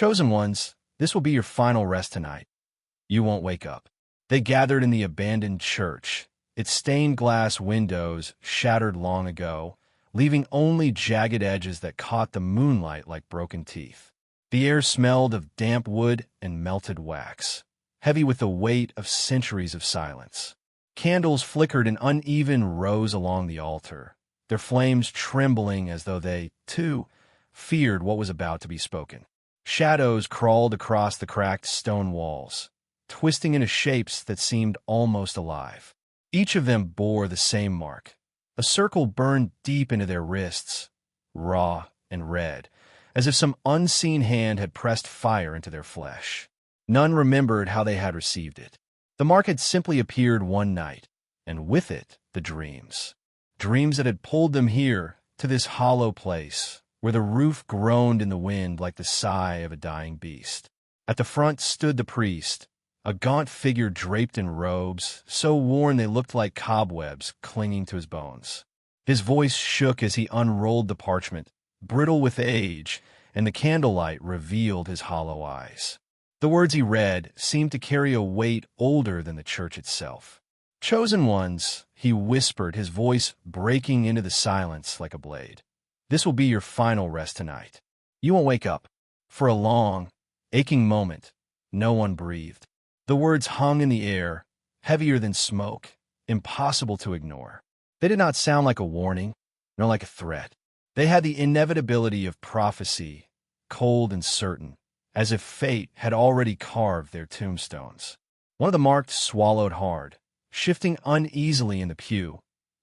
Chosen ones, this will be your final rest tonight. You won't wake up. They gathered in the abandoned church, its stained glass windows shattered long ago, leaving only jagged edges that caught the moonlight like broken teeth. The air smelled of damp wood and melted wax, heavy with the weight of centuries of silence. Candles flickered in uneven rows along the altar, their flames trembling as though they, too, feared what was about to be spoken. Shadows crawled across the cracked stone walls, twisting into shapes that seemed almost alive. Each of them bore the same mark. A circle burned deep into their wrists, raw and red, as if some unseen hand had pressed fire into their flesh. None remembered how they had received it. The mark had simply appeared one night, and with it, the dreams. Dreams that had pulled them here, to this hollow place, where the roof groaned in the wind like the sigh of a dying beast. At the front stood the priest, a gaunt figure draped in robes, so worn they looked like cobwebs clinging to his bones. His voice shook as he unrolled the parchment, brittle with age, and the candlelight revealed his hollow eyes. The words he read seemed to carry a weight older than the church itself. Chosen ones, he whispered, his voice breaking into the silence like a blade. This will be your final rest tonight. You won't wake up. For a long, aching moment, no one breathed. The words hung in the air, heavier than smoke, impossible to ignore. They did not sound like a warning, nor like a threat. They had the inevitability of prophecy, cold and certain, as if fate had already carved their tombstones. One of the marked swallowed hard, shifting uneasily in the pew,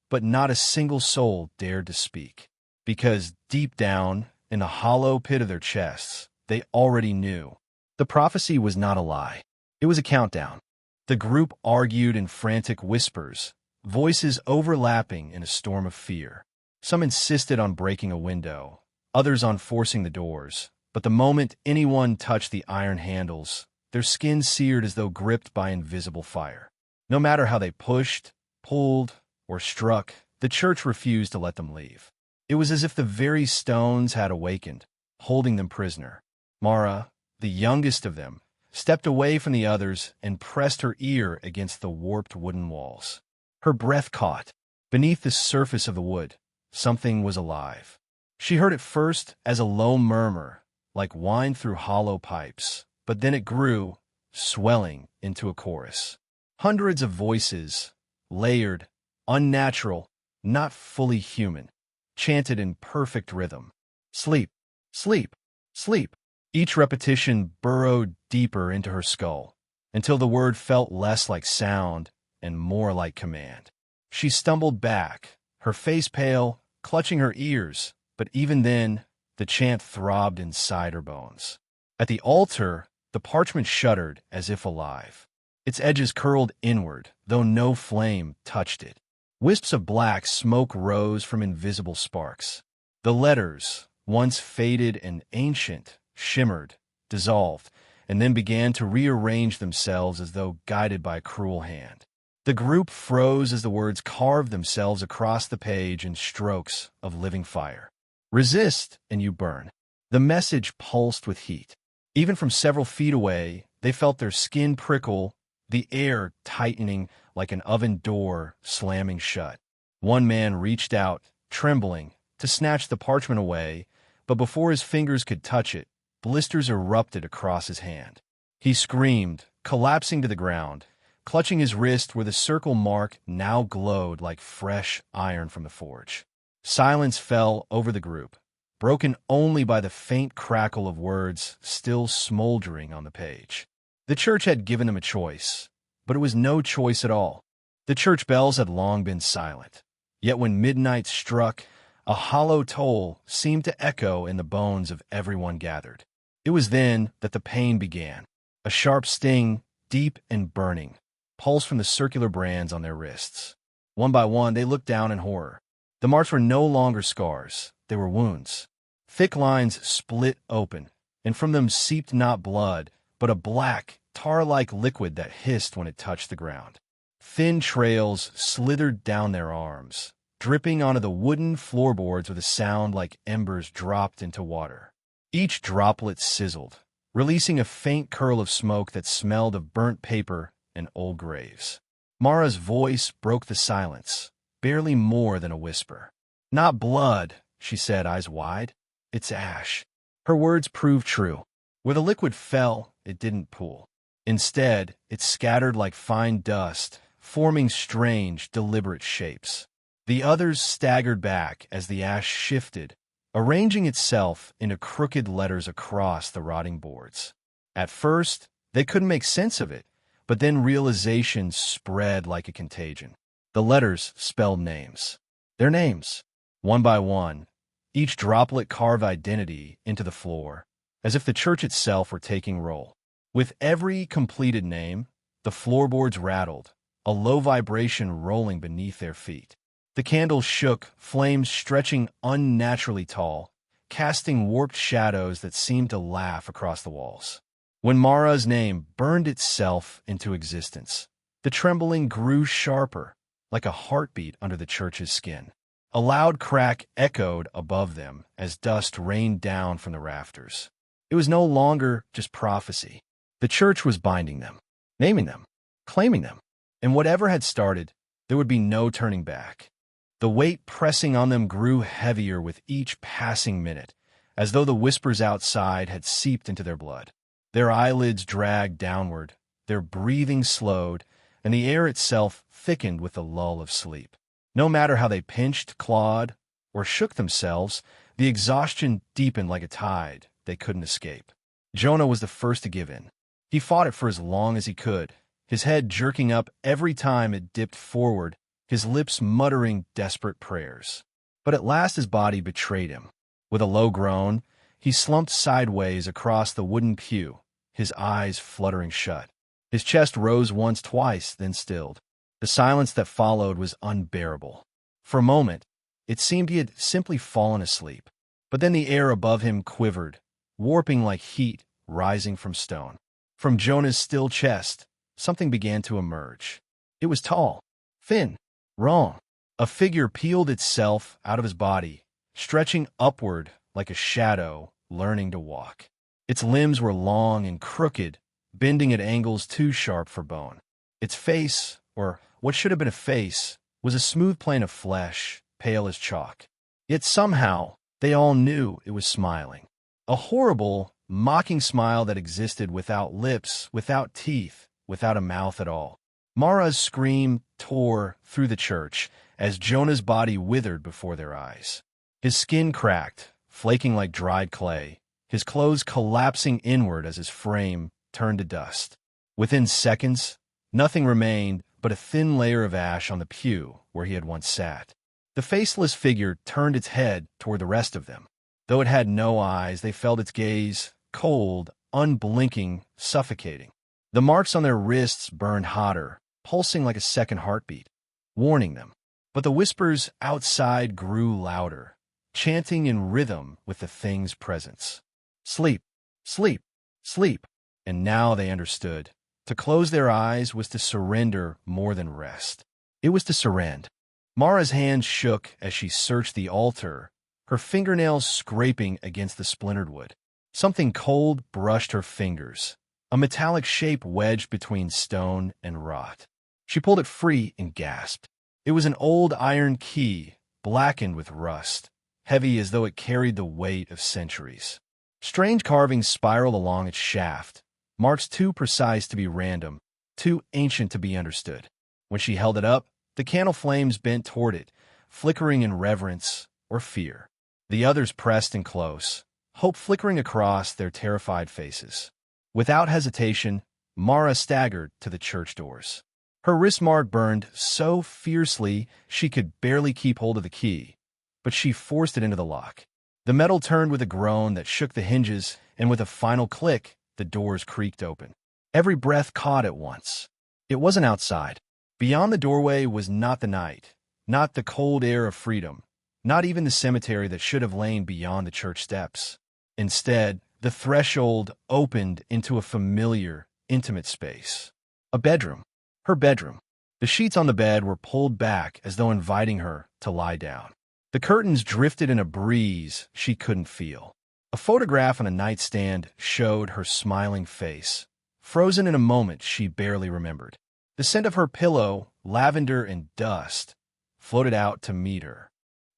but not a single soul dared to speak, because deep down, in the hollow pit of their chests, they already knew. The prophecy was not a lie. It was a countdown. The group argued in frantic whispers, voices overlapping in a storm of fear. Some insisted on breaking a window, others on forcing the doors, but the moment anyone touched the iron handles, their skin seared as though gripped by invisible fire. No matter how they pushed, pulled, or struck, the church refused to let them leave. It was as if the very stones had awakened, holding them prisoner. Mara, the youngest of them, stepped away from the others and pressed her ear against the warped wooden walls. Her breath caught. Beneath the surface of the wood, something was alive. She heard it first as a low murmur, like wine through hollow pipes, but then it grew, swelling into a chorus. Hundreds of voices, layered, unnatural, not fully human, chanted in perfect rhythm. Sleep, sleep, sleep. Each repetition burrowed deeper into her skull, until the word felt less like sound and more like command. She stumbled back, her face pale, clutching her ears, but even then, the chant throbbed inside her bones. At the altar, the parchment shuddered as if alive. Its edges curled inward, though no flame touched it. Wisps of black smoke rose from invisible sparks. The letters, once faded and ancient, shimmered, dissolved, and then began to rearrange themselves as though guided by a cruel hand. The group froze as the words carved themselves across the page in strokes of living fire. Resist, and you burn. The message pulsed with heat. Even from several feet away, they felt their skin prickle, the air tightening like an oven door slamming shut. One man reached out, trembling, to snatch the parchment away, but before his fingers could touch it, blisters erupted across his hand. He screamed, collapsing to the ground, clutching his wrist where the circle mark now glowed like fresh iron from the forge. Silence fell over the group, broken only by the faint crackle of words still smoldering on the page. The church had given them a choice, but it was no choice at all. The church bells had long been silent, yet when midnight struck, a hollow toll seemed to echo in the bones of everyone gathered. It was then that the pain began, a sharp sting, deep and burning, pulsed from the circular brands on their wrists. One by one, they looked down in horror. The marks were no longer scars, they were wounds. Thick lines split open, and from them seeped not blood, but a black, tar-like liquid that hissed when it touched the ground. Thin trails slithered down their arms, dripping onto the wooden floorboards with a sound like embers dropped into water. Each droplet sizzled, releasing a faint curl of smoke that smelled of burnt paper and old graves. Mara's voice broke the silence, barely more than a whisper. "Not blood," she said, eyes wide. "It's ash." Her words proved true. Where the liquid fell, it didn't pool. Instead, it scattered like fine dust, forming strange, deliberate shapes. The others staggered back as the ash shifted, arranging itself into crooked letters across the rotting boards. At first, they couldn't make sense of it, but then realization spread like a contagion. The letters spelled names. Their names. One by one, each droplet carved identity into the floor, as if the church itself were taking roll. With every completed name, the floorboards rattled, a low vibration rolling beneath their feet. The candles shook, flames stretching unnaturally tall, casting warped shadows that seemed to laugh across the walls. When Mara's name burned itself into existence, the trembling grew sharper, like a heartbeat under the church's skin. A loud crack echoed above them as dust rained down from the rafters. It was no longer just prophecy. The church was binding them, naming them, claiming them. And whatever had started, there would be no turning back. The weight pressing on them grew heavier with each passing minute, as though the whispers outside had seeped into their blood. Their eyelids dragged downward, their breathing slowed, and the air itself thickened with the lull of sleep. No matter how they pinched, clawed, or shook themselves, the exhaustion deepened like a tide they couldn't escape. Jonah was the first to give in. He fought it for as long as he could, his head jerking up every time it dipped forward, his lips muttering desperate prayers. But at last his body betrayed him. With a low groan, he slumped sideways across the wooden pew, his eyes fluttering shut. His chest rose once, twice, then stilled. The silence that followed was unbearable. For a moment, it seemed he had simply fallen asleep. But then the air above him quivered, warping like heat rising from stone. From Jonah's still chest, something began to emerge. It was tall, thin, wrong. A figure peeled itself out of his body, stretching upward like a shadow learning to walk. Its limbs were long and crooked, bending at angles too sharp for bone. Its face, or what should have been a face, was a smooth plane of flesh, pale as chalk. Yet somehow, they all knew it was smiling. A horrible, mocking smile that existed without lips, without teeth, without a mouth at all. Mara's scream tore through the church as Jonah's body withered before their eyes. His skin cracked, flaking like dried clay, his clothes collapsing inward as his frame turned to dust. Within seconds, nothing remained but a thin layer of ash on the pew where he had once sat. The faceless figure turned its head toward the rest of them. Though it had no eyes, they felt its gaze, cold, unblinking, suffocating. The marks on their wrists burned hotter, pulsing like a second heartbeat, warning them. But the whispers outside grew louder, chanting in rhythm with the thing's presence. Sleep, sleep, sleep. And now they understood. To close their eyes was to surrender more than rest. It was to surrender. Mara's hands shook as she searched the altar, her fingernails scraping against the splintered wood. Something cold brushed her fingers, a metallic shape wedged between stone and rot. She pulled it free and gasped. It was an old iron key, blackened with rust, heavy as though it carried the weight of centuries. Strange carvings spiraled along its shaft, marks too precise to be random, too ancient to be understood. When she held it up, the candle flames bent toward it, flickering in reverence or fear. The others pressed in close, hope flickering across their terrified faces. Without hesitation, Mara staggered to the church doors. Her wrist mark burned so fiercely she could barely keep hold of the key, but she forced it into the lock. The metal turned with a groan that shook the hinges, and with a final click, the doors creaked open. Every breath caught at once. It wasn't outside. Beyond the doorway was not the night, not the cold air of freedom, not even the cemetery that should have lain beyond the church steps. Instead, the threshold opened into a familiar, intimate space. A bedroom. Her bedroom. The sheets on the bed were pulled back as though inviting her to lie down. The curtains drifted in a breeze she couldn't feel. A photograph on a nightstand showed her smiling face, frozen in a moment she barely remembered. The scent of her pillow, lavender and dust, floated out to meet her.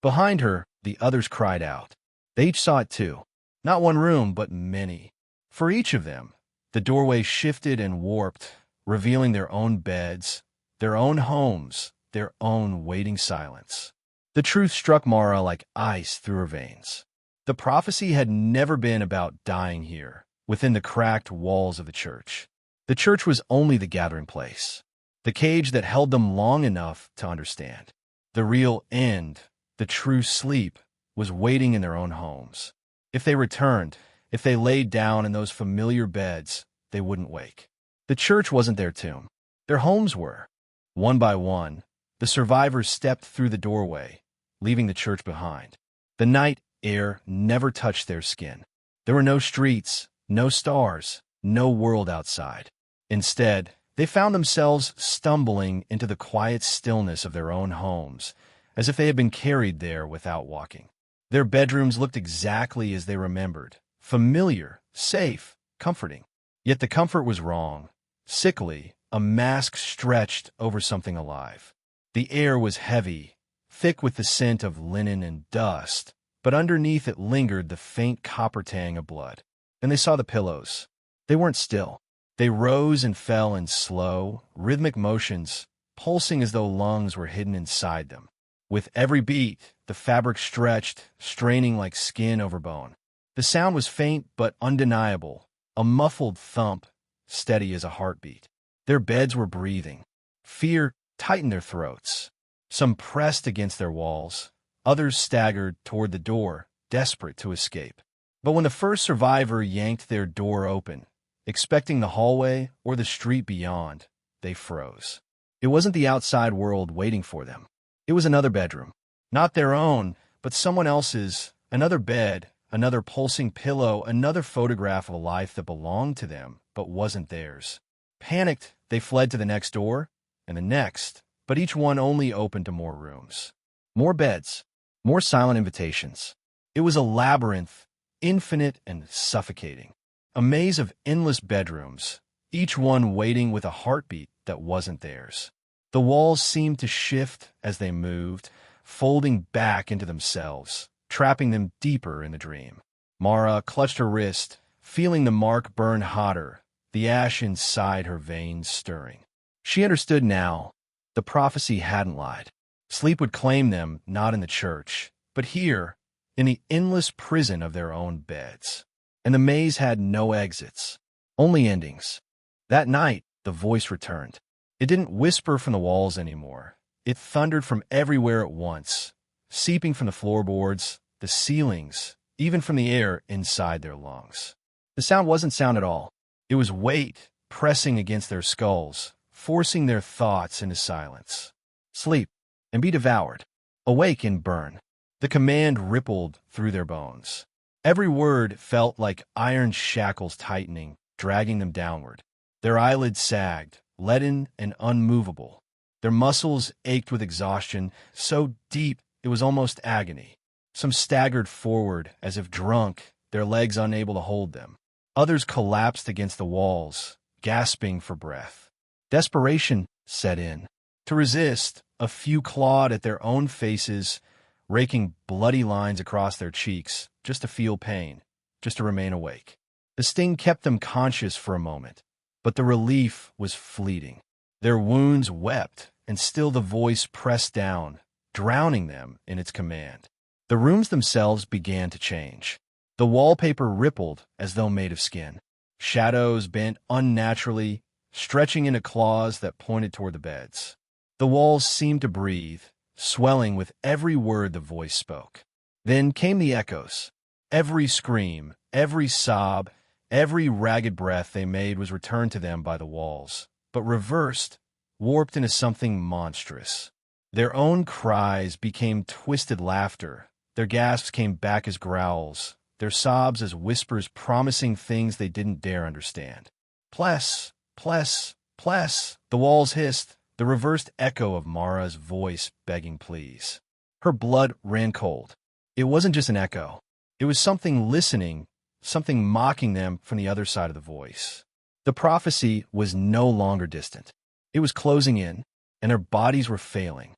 Behind her, the others cried out. They each saw it too. Not one room, but many. For each of them, the doorway shifted and warped, revealing their own beds, their own homes, their own waiting silence. The truth struck Mara like ice through her veins. The prophecy had never been about dying here, within the cracked walls of the church. The church was only the gathering place, the cage that held them long enough to understand. The real end, the true sleep, was waiting in their own homes. If they returned, if they laid down in those familiar beds, they wouldn't wake. The church wasn't their tomb. Their homes were. One by one, the survivors stepped through the doorway, leaving the church behind. The night air never touched their skin. There were no streets, no stars, no world outside. Instead, they found themselves stumbling into the quiet stillness of their own homes, as if they had been carried there without walking. Their bedrooms looked exactly as they remembered, familiar, safe, comforting. Yet the comfort was wrong, sickly, a mask stretched over something alive. The air was heavy, thick with the scent of linen and dust, but underneath it lingered the faint copper tang of blood. And they saw the pillows. They weren't still. They rose and fell in slow, rhythmic motions, pulsing as though lungs were hidden inside them. With every beat, the fabric stretched, straining like skin over bone. The sound was faint but undeniable, a muffled thump, steady as a heartbeat. Their beds were breathing. Fear tightened their throats. Some pressed against their walls. Others staggered toward the door, desperate to escape. But when the first survivor yanked their door open, expecting the hallway or the street beyond, they froze. It wasn't the outside world waiting for them. It was another bedroom. Not their own, but someone else's. Another bed, another pulsing pillow, another photograph of a life that belonged to them but wasn't theirs. Panicked, they fled to the next door, and the next, but each one only opened to more rooms. More beds, more silent invitations. It was a labyrinth, infinite and suffocating. A maze of endless bedrooms, each one waiting with a heartbeat that wasn't theirs. The walls seemed to shift as they moved, folding back into themselves, trapping them deeper in the dream. Mara clutched her wrist, feeling the mark burn hotter, the ash inside her veins stirring. She understood now. The prophecy hadn't lied. Sleep would claim them not in the church, but here, in the endless prison of their own beds. And the maze had no exits, only endings. That night, the voice returned. It didn't whisper from the walls anymore. It thundered from everywhere at once, seeping from the floorboards, the ceilings, even from the air inside their lungs. The sound wasn't sound at all. It was weight pressing against their skulls, forcing their thoughts into silence. Sleep and be devoured. Awake and burn. The command rippled through their bones. Every word felt like iron shackles tightening, dragging them downward. Their eyelids sagged, leaden and unmovable. Their muscles ached with exhaustion, so deep it was almost agony. Some staggered forward as if drunk, their legs unable to hold them. Others collapsed against the walls, gasping for breath. Desperation set in. To resist, a few clawed at their own faces, raking bloody lines across their cheeks, just to feel pain, just to remain awake. The sting kept them conscious for a moment, but the relief was fleeting. Their wounds wept, and still the voice pressed down, drowning them in its command. The rooms themselves began to change. The wallpaper rippled as though made of skin. Shadows bent unnaturally, stretching into claws that pointed toward the beds. The walls seemed to breathe, swelling with every word the voice spoke. Then came the echoes. Every scream, every sob, every ragged breath they made was returned to them by the walls, but reversed, warped into something monstrous. Their own cries became twisted laughter. Their gasps came back as growls, their sobs as whispers promising things they didn't dare understand. Pless, pless, pless, the walls hissed, the reversed echo of Mara's voice begging please. Her blood ran cold. It wasn't just an echo. It was something listening, something mocking them from the other side of the voice. The prophecy was no longer distant. It was closing in, and their bodies were failing.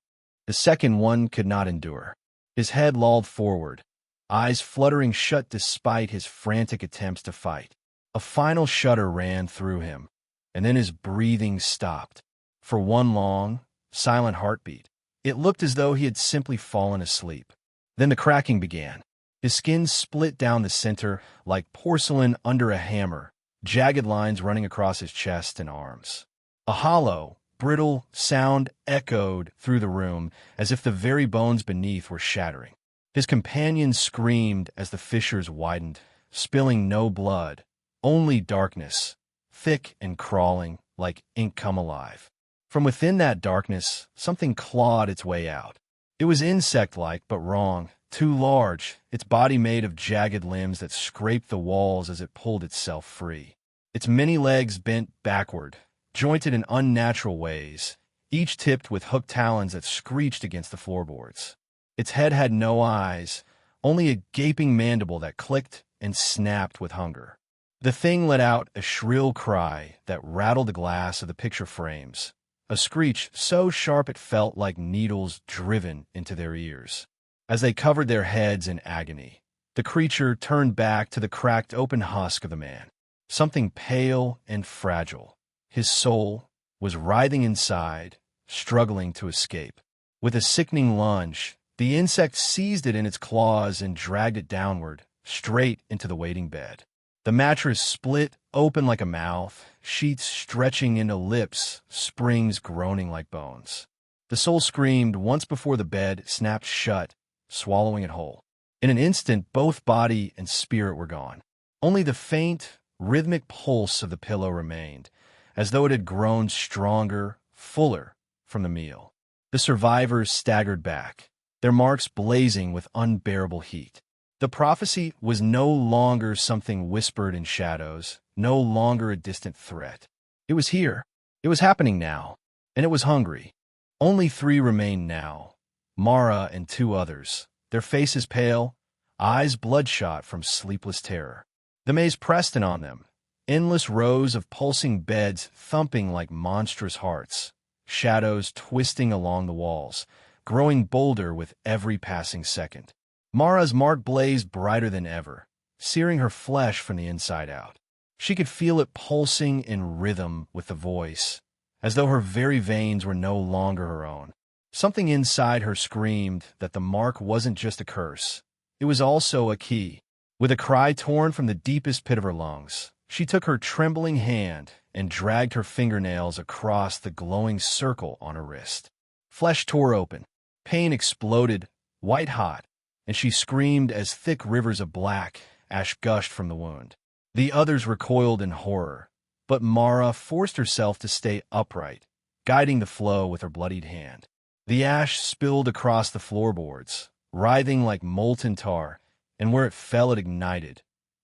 The second one could not endure. His head lolled forward, eyes fluttering shut despite his frantic attempts to fight. A final shudder ran through him, and then his breathing stopped. For one long, silent heartbeat, it looked as though he had simply fallen asleep. Then the cracking began. His skin split down the center like porcelain under a hammer, jagged lines running across his chest and arms. A hollow, brittle sound echoed through the room as if the very bones beneath were shattering. His companions screamed as the fissures widened, spilling no blood, only darkness, thick and crawling like ink come alive. From within that darkness, something clawed its way out. It was insect-like but wrong, too large, its body made of jagged limbs that scraped the walls as it pulled itself free. Its many legs bent backward, jointed in unnatural ways, each tipped with hooked talons that screeched against the floorboards. Its head had no eyes, only a gaping mandible that clicked and snapped with hunger. The thing let out a shrill cry that rattled the glass of the picture frames, a screech so sharp it felt like needles driven into their ears. As they covered their heads in agony, the creature turned back to the cracked open husk of the man, something pale and fragile. His soul was writhing inside, struggling to escape. With a sickening lunge, the insect seized it in its claws and dragged it downward, straight into the waiting bed. The mattress split open like a mouth, sheets stretching into lips, springs groaning like bones. The soul screamed once before the bed snapped shut, swallowing it whole. In an instant, both body and spirit were gone. Only the faint, rhythmic pulse of the pillow remained, as though it had grown stronger, fuller from the meal. The survivors staggered back, their marks blazing with unbearable heat. The prophecy was no longer something whispered in shadows, no longer a distant threat. It was here. It was happening now, and it was hungry. Only 3 remained now, Mara and 2 others, their faces pale, eyes bloodshot from sleepless terror. The maze pressed in on them, endless rows of pulsing beds thumping like monstrous hearts, shadows twisting along the walls, growing bolder with every passing second. Mara's mark blazed brighter than ever, searing her flesh from the inside out. She could feel it pulsing in rhythm with the voice, as though her very veins were no longer her own. Something inside her screamed that the mark wasn't just a curse. It was also a key. With a cry torn from the deepest pit of her lungs, she took her trembling hand and dragged her fingernails across the glowing circle on her wrist. Flesh tore open. Pain exploded, white-hot, and she screamed as thick rivers of black ash gushed from the wound. The others recoiled in horror, but Mara forced herself to stay upright, guiding the flow with her bloodied hand. The ash spilled across the floorboards, writhing like molten tar, and where it fell it ignited,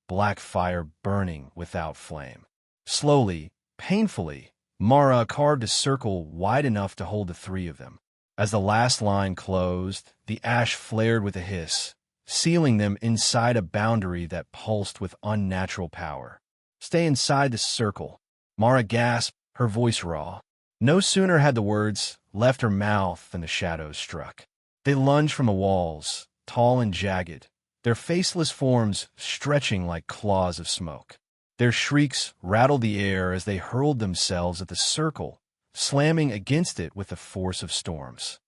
black fire burning without flame. Slowly, painfully, Mara carved a circle wide enough to hold the 3 of them. As the last line closed, the ash flared with a hiss, sealing them inside a boundary that pulsed with unnatural power. "Stay inside the circle," Mara gasped, her voice raw. No sooner had the words left her mouth than the shadows struck. They lunged from the walls, tall and jagged, their faceless forms stretching like claws of smoke. Their shrieks rattled the air as they hurled themselves at the circle, slamming against it with the force of storms.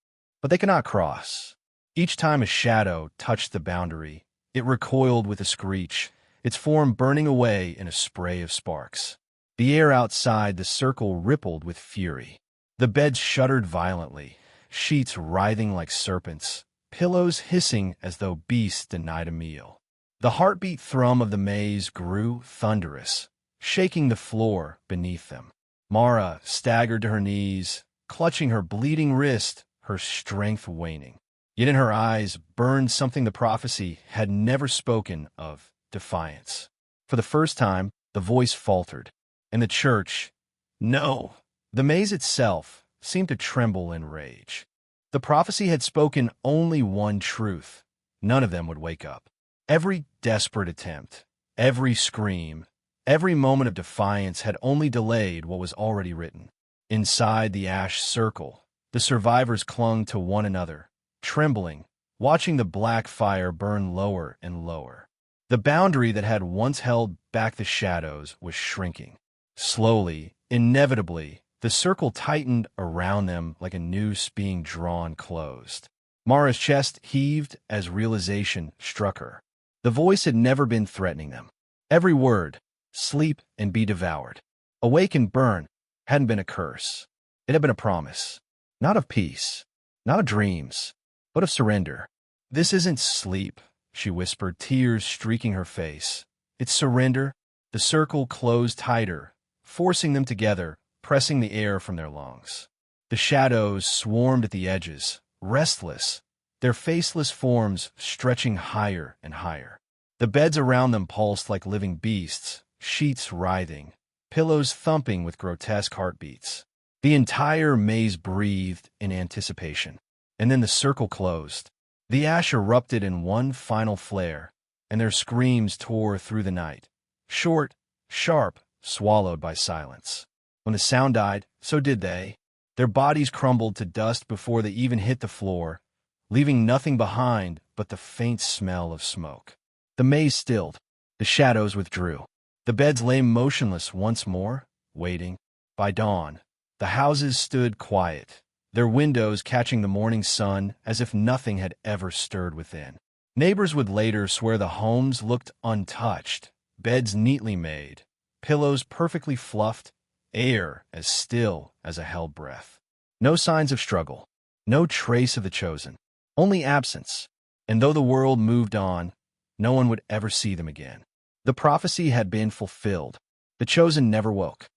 But they could not cross. Each time a shadow touched the boundary, it recoiled with a screech, its form burning away in a spray of sparks. The air outside the circle rippled with fury. The beds shuddered violently, sheets writhing like serpents, pillows hissing as though beasts denied a meal. The heartbeat thrum of the maze grew thunderous, shaking the floor beneath them. Mara staggered to her knees, clutching her bleeding wrist, her strength waning. Yet in her eyes burned something the prophecy had never spoken of: defiance. For the first time, the voice faltered, and the church, no, the maze itself, seemed to tremble in rage. The prophecy had spoken only one truth: none of them would wake up. Every desperate attempt, every scream, every moment of defiance had only delayed what was already written. Inside the ash circle, the survivors clung to one another, trembling, watching the black fire burn lower and lower. The boundary that had once held back the shadows was shrinking. Slowly, inevitably, the circle tightened around them like a noose being drawn closed. Mara's chest heaved as realization struck her. The voice had never been threatening them. Every word, sleep and be devoured, awake and burn, hadn't been a curse. It had been a promise. Not of peace, not of dreams, but of surrender. "This isn't sleep," she whispered, tears streaking her face. "It's surrender." The circle closed tighter, forcing them together, pressing the air from their lungs. The shadows swarmed at the edges, restless, their faceless forms stretching higher and higher. The beds around them pulsed like living beasts, sheets writhing, pillows thumping with grotesque heartbeats. The entire maze breathed in anticipation. And then the circle closed. The ash erupted in one final flare, and their screams tore through the night. Short, sharp, swallowed by silence. When the sound died, so did they. Their bodies crumbled to dust before they even hit the floor, leaving nothing behind but the faint smell of smoke. The maze stilled. The shadows withdrew. The beds lay motionless once more, waiting. By dawn, the houses stood quiet, their windows catching the morning sun as if nothing had ever stirred within. Neighbors would later swear the homes looked untouched, beds neatly made, pillows perfectly fluffed, air as still as a held breath. No signs of struggle, no trace of the chosen, only absence. And though the world moved on, no one would ever see them again. The prophecy had been fulfilled. The chosen never woke.